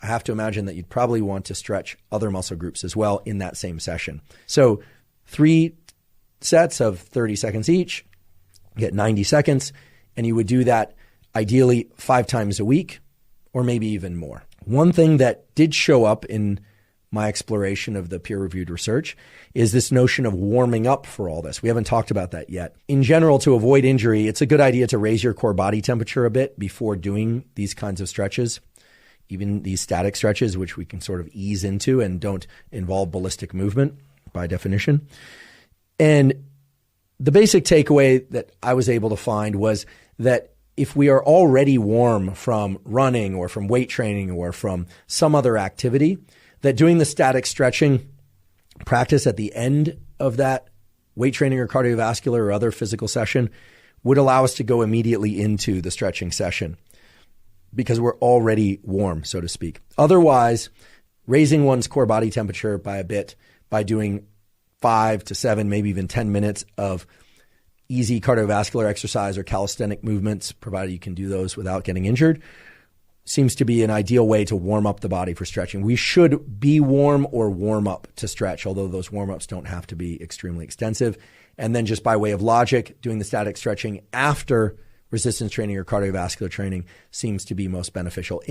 I have to imagine that you'd probably want to stretch other muscle groups as well in that same session. So 3 sets of 30 seconds each, get 90 seconds, and you would do that ideally 5 times a week or maybe even more. One thing that did show up in my exploration of the peer-reviewed research is this notion of warming up for all this. We haven't talked about that yet. In general, to avoid injury, it's a good idea to raise your core body temperature a bit before doing these kinds of stretches, even these static stretches, which we can sort of ease into and don't involve ballistic movement by definition. And the basic takeaway that I was able to find was that if we are already warm from running or from weight training or from some other activity, that doing the static stretching practice at the end of that weight training or cardiovascular or other physical session would allow us to go immediately into the stretching session because we're already warm, so to speak. Otherwise, raising one's core body temperature by a bit by doing 5 to 7, maybe even 10 minutes of easy cardiovascular exercise or calisthenic movements, provided you can do those without getting injured, seems to be an ideal way to warm up the body for stretching. We should be warm or warm up to stretch, although those warm-ups don't have to be extremely extensive. And then just by way of logic, doing the static stretching after resistance training or cardiovascular training seems to be most beneficial.